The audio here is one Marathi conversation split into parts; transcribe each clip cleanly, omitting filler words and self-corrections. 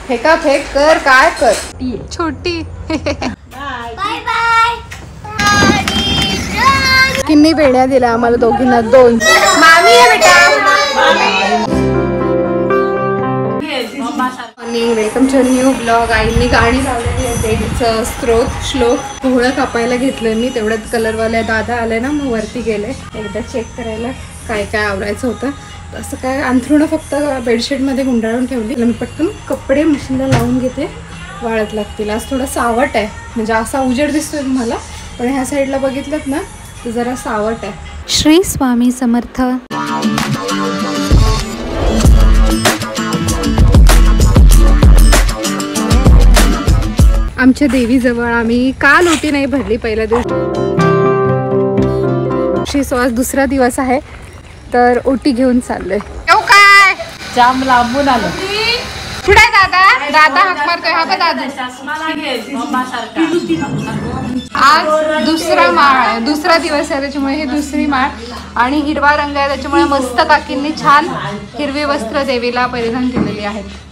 फेका फेक कर काय कर छोटी बाय बाय। किन्नी बेड्या दिल्या आम्हाला दोघींना 2. मामी आहे बेटा। आणि वेलकम टू न्यू ब्लॉग। आईंनी गाणी लावलेली आहे तिचं स्त्रोत श्लोक पोहळं कापायला घेतलं मी तेवढ्यात कलरवाल्या दादा आले ना मग वरती गेले एकदा चेक करायला काय काय आवरायचं होतं। असं काय अंथरुणं फक्त बेडशीटमध्ये गुंडाळून ठेवली। मी पटकन कपडे मशीनला लावून घेते वाळत लागतील। आज थोडं सावट आहे म्हणजे असा उजेड दिसतोय तुम्हाला पण ह्या साईडला बघितलं ना तर जरा सावट आहे। श्री स्वामी समर्थ। आमच्या देवीजवळ आम्ही काल ओटी नाही भरली पहिल्या दिवशी आज दुसरा दिवस आहे तर ओटी घेऊन चाललोय। काय जाम लांबून आलो पुढे दादा दादा हाक मारतोय हा बघ दादा आज दुसरा दिवस आहे त्याच्यामुळे ही दुसरी माळ आणि हिरवा रंग आहे त्याच्यामुळे मस्त काकींनी छान हिरवी वस्त्र देवीला परिधान केलेली आहेत।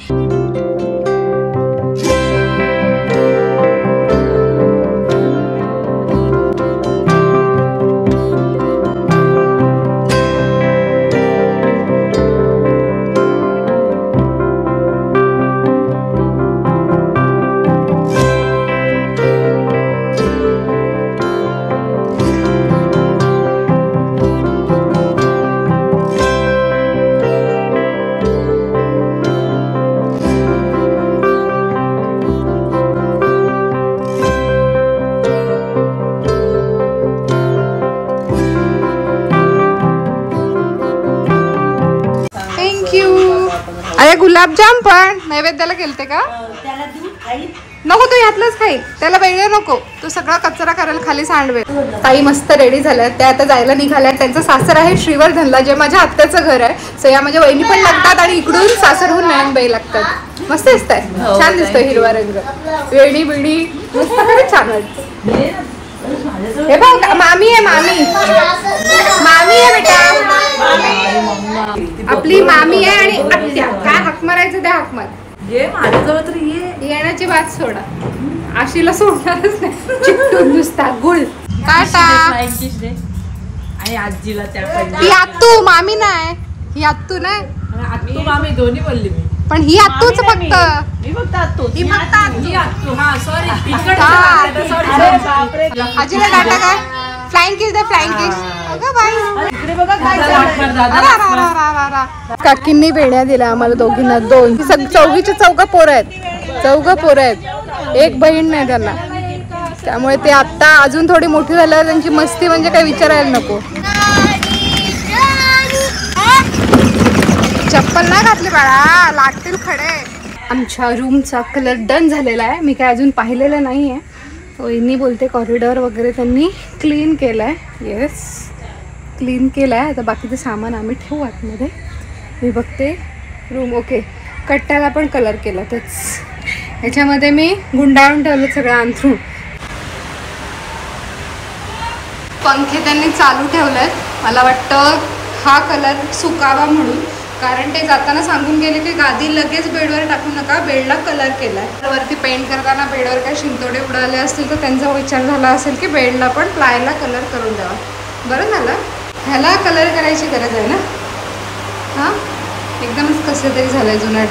अरे गुलाबजाम पण नैवेद्याला केलते का नको तू यातलंच खाई त्याला वेगळं नको तू सगळा कचरा करायला खाली सांडवे। ताई मस्त रेडी झाल्या त्या आता जायला निघाल्या। त्यांचं सासर आहे श्रीवर्धनला जे माझ्या आत्याचं घर आहे सो या माझ्या वहिनी पण लागतात आणि इकडून सासरहून नयनबाई लागतात। मस्त दिसतंय छान दिसतोय हिरवा रंग वेणी बिणी मस्त खरंच छान वाटतं। हे बघ मामी आहे मामी आहे बेटा आपली मामी आहे आणि आत्या काय हाक मारायचं त्या हाक मार ये माझ्याजवळ तर ये येण्याची बात सोडा आशीला सोडणारच नाही चिकटून नुसता गुळ टाटा आणि आजीला त्या ही आत्तू मामी नाही ही आत्तू नाही आत्तू मामी दोन्ही बोलली मी पण ही आत्तूच फक्त मी फक्त आत्तू ही फक्त आत्तू हा सॉरी आजीला टाटा काय फ्लाइंग किस दे फ्लाइंग किस अगं बाई इकडे बघा काय काकींनी बेड्या दिल्या आम्हाला दोघींना 2 चौघीचे चौघ पोरं आहेत एक बहीण नाही त्यांना त्यामुळे ते आता अजून थोडी मोठी झाल्यावर त्यांची मस्ती म्हणजे काही विचारायला नको। चप्पल नाही घातली बाळा लागतील खडे। आमच्या रूमचा कलर डन झालेला आहे मी काय अजून पाहिलेलं नाही आहे। वहिनी बोलते कॉरिडॉर वगैरे त्यांनी क्लीन केलं आहे। येस क्लीन केलं आहे आता बाकीचं सामान आम्ही ठेवू आतमध्ये। मी बघते रूम ओके कट्ट्याला पण कलर केला तेच ह्याच्यामध्ये मी गुंडाळून ठेवलं सगळं अंथरूण। पंखे त्यांनी चालू ठेवलेत मला वाटतं हा कलर सुकावा म्हणून कारण ते जाताना सांगून गेले की गादी लगेच बेडवर टाकू नका बेडला कलर केलाय। वरती पेंट करताना बेडवर काय शिंतोडे उडाले असतील तर त्यांचा विचार झाला असेल की बेडला पण प्लायला कलर करून द्यावा। बरं झालं ह्याला कलर करायची गरज आहे ना हां एकदमच कसं तरी झालंय जुनाट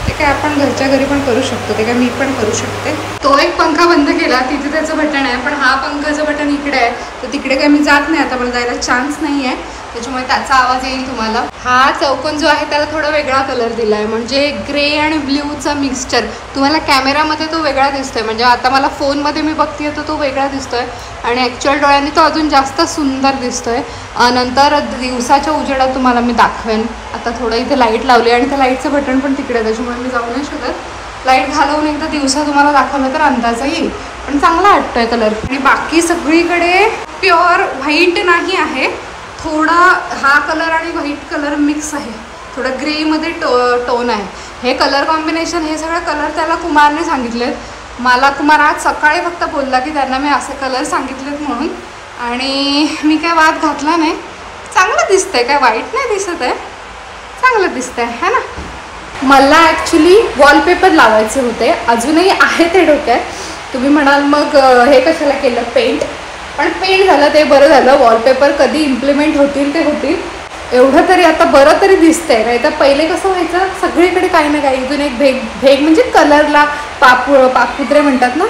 ते काय आपण घरच्या घरी पण करू शकतो ते काय मी पण करू शकते। तो एक पंखा बंद केला तिथे त्याचं बटन आहे पण हा पंखाचं बटन इकडे आहे तर तिकडे काही मी जात नाही आता मला जायला चान्स नाही आहे त्याच्यामुळे त्याचा आवाज येईल तुम्हाला। हा चौकोन जो आहे त्याला थोडा वेगळा कलर दिला आहे म्हणजे ग्रे आणि ब्ल्यूचा मिक्सचर तुम्हाला कॅमेरामध्ये तो वेगळा दिसतोय म्हणजे आता मला फोनमध्ये मी बघते तर तो वेगळा दिसतोय आणि ॲक्च्युअल डोळ्यांनी तो अजून जास्त सुंदर दिसतोय। नंतर दिवसाच्या उजेडात तुम्हाला मी दाखवेन। आता थोडं इथे लाईट लावली आणि त्या लाईटचं बटन पण तिकडे त्याच्यामुळे मी जाऊ नाही शकत। लाईट घालवून एकदा दिवसा तुम्हाला दाखवलं तर अंदाजा येईल पण चांगला वाटतोय कलर। आणि बाकी सगळीकडे प्युअर व्हाईट नाही आहे थोडा हा कलर आणि व्हाईट कलर मिक्स आहे थोडं ग्रेमध्ये टोन आहे। हे कलर कॉम्बिनेशन हे सगळं कलर त्याला कुमारने सांगितलेत। मला कुमार आज सकाळी फक्त बोलला की त्यांना मी असे कलर सांगितलेत म्हणून आणि मी काय वाद घातला नाही। चांगलं दिसतंय काय वाईट नाही दिसत आहे चांगलं दिसतंय है ना मला ॲक्च्युली वॉलपेपर लावायचे होते, अजूनही आहे ते डोक्यात. तुम्ही म्हणाल मग हे कशाला केलं पेंट, पण पेंट झालं ते बरं झालं. वॉलपेपर कधी इम्प्लिमेंट होतील ते होतील, एवढं तरी आता बरं तरी दिसतंय. नाही तर पहिले कसं व्हायचं, सगळीकडे काही ना काही इथून एक भेग भेग म्हणजे कलरला पापुद्रे म्हणतात ना,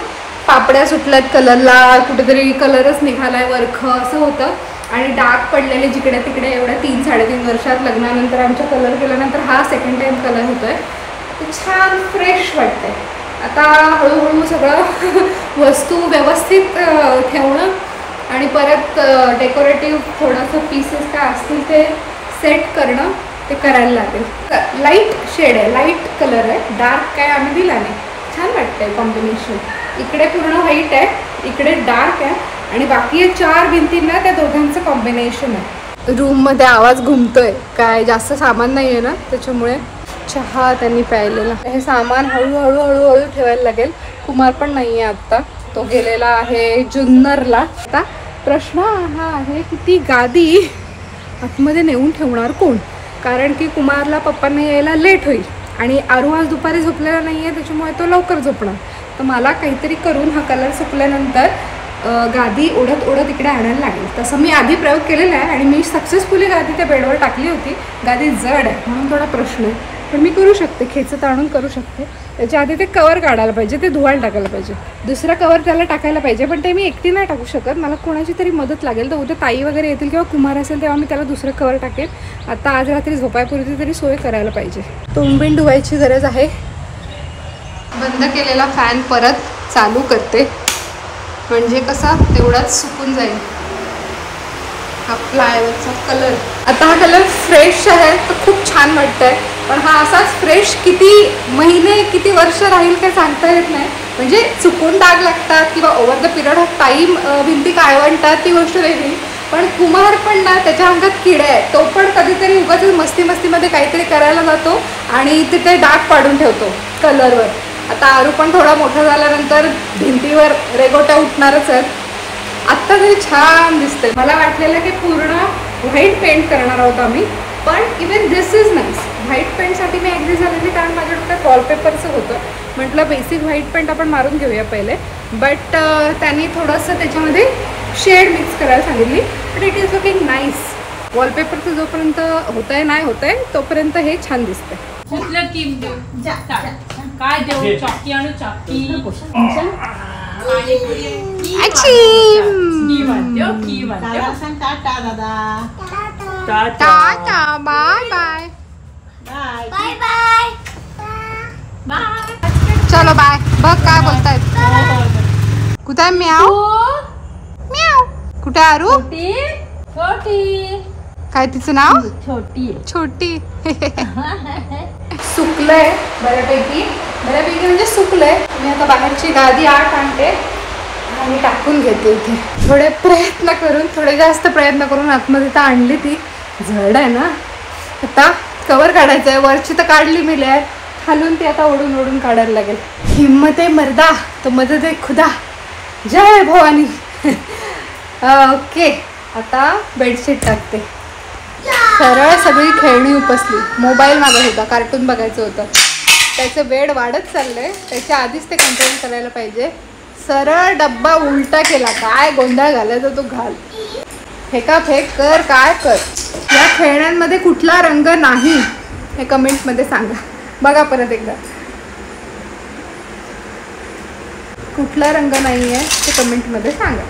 पापड्या सुटल्यात कलरला, कुठेतरी कलरच निघालाय वरखं असं होतं. आणि डाग पडलेले जिकडे तिकडे एवढ्या 3-3.5 वर्षात लग्नानंतर आमच्या कलर केल्यानंतर हा सेकंड टाईम कलर होतोय. ते छान फ्रेश वाटतंय. आता हळूहळू सगळं वस्तू व्यवस्थित ठेवणं आणि परत डेकोरेटिव्ह थोडंसं पीसेस काय असतील ते सेट करणं ते करायला लागेल. लाईट शेड आहे, लाईट कलर आहे, डार्क काय आम्ही दिला नाही. छान वाटतंय कॉम्बिनेशन. इकडे पूर्ण व्हाईट आहे, इकडे डार्क आहे आणि बाकी या 4 भिंतींना त्या दोघांचं कॉम्बिनेशन आहे. रूममध्ये आवाज घुमतोय, काय जास्त सामान नाही आहे ना त्याच्यामुळे. चहा त्यांनी प्यायलेला. हे सामान हळूहळू हळूहळू ठेवायला लागेल. कुमार पण नाही आहे आत्ता, तो गेलेला आहे जुन्नरला. आता प्रश्न हा आहे की ती गादी आतमध्ये नेऊन ठेवणार कोण, कारण की कुमारला पप्पांना यायला लेट होईल आणि आरू आज दुपारी झोपलेला नाही आहे त्याच्यामुळे तो लवकर झोपणार. तर मला काहीतरी करून हा कलर सुकल्यानंतर गादी ओढत ओढत इकडे आणायला लागेल. तसं मी आधी प्रयोग केलेला आहे आणि मी सक्सेसफुली गादी त्या बेडवर टाकली होती. गादी जड आहे म्हणून थोडा प्रश्न आहे, पण मी करू शकते, खेचत आणून करू शकते. त्याच्या आधी ते कवर काढायला पाहिजे, ते धुवायला टाकायला पाहिजे, दुसरा कवर त्याला टाकायला पाहिजे. पण ते मी एकटी नाही टाकू शकत, मला कोणाची तरी मदत लागेल. तर उद्या ताई वगैरे येतील किंवा कुमार असेल तेव्हा मी त्याला दुसरं कवर टाकेल. आता आज रात्री झोपायपूर्वी तरी सोय करायला पाहिजे. तोंडबिंड धुवायची गरज आहे. बंद केलेला फॅन परत चालू करते म्हणजे कसा तेवढाच सुकून जाईल. हा प्लायवरचा कलर, आता हा कलर फ्रेश आहे तर खूप छान वाटतंय. पण हा असाच फ्रेश किती महिने किती वर्ष राहील काय सांगता येत नाही. म्हणजे चुकून डाग लागतात किंवा over the period of time भिंती काळवंटात ती गोष्ट वेगळी. पण कुमार पण ना त्याच्या अंगात किडे आहेत. तो पण कधीतरी उगाच मस्तीमध्ये काहीतरी करायला जातो आणि तिथे डाग पाडून ठेवतो कलरवर. आता आरू पण थोडा मोठा झाल्यानंतर भिंतीवर रेगोट्या उठणारच आहेत. आत्ता तरी छान दिसते. मला वाटलेलं की पूर्ण व्हाईट पेंट करणार आहोत आम्ही, पण even this is nice. White पेंटसाठी मी ॲग्री झालेली कारण माझ्या डोक्यात वॉलपेपरचं होतं. म्हटलं बेसिक व्हाईट पेंट आपण मारून घेऊया पहिले, बट त्यांनी थोडंसं त्याच्यामध्ये शेड मिक्स करायला सांगितली. But it is looking nice. वॉलपेपरचं जोपर्यंत होतंय नाही होतंय तोपर्यंत हे छान दिसतंय. कुठलं टीम देऊ, काय देऊ, चॉकी आणू, चॉकी tata bye bye bye bye. चलो बाय. बघ काय बोलतायत. कुठे आहे म्याव म्याव, कुठे आरू, छोटी काय तिचं नाव, छोटी छोटी. सुकलंय बऱ्यापैकी म्हणजे सुकलंय. मी आता बाहेरची गादी आत आणते आणि टाकून घेते इथे. थोडे जास्त प्रयत्न करून आतमध्ये तर आणली. ती जड आहे ना. आता कवर काढायचं आहे. वरची तर काढली मी लेअर, खालून ती आता ओढून ओढून काढायला लागेल. हिम्मत आहे मर्दा तो मदद आहे खुदा, जय भवानी. ओके, आता बेडशीट टाकते. सरळ सगळी खेळणी उपसली. मोबाईल मागत होता, कार्टून बघायचं होतं. त्याचं वेळ वाढत चाललंय, त्याच्या आधीच ते कंट्रोल करायला पाहिजे. सरळ डब्बा उलटा केला. काय गोंधळ घालायचा तो घाल, फेकाफेक कर, काय कर. या खेळण्यांमध्ये कुठला रंग नाही हे कमेंटमध्ये सांगा. बघा परत एकदा, कुठला रंग नाही आहे ते कमेंटमध्ये सांगा.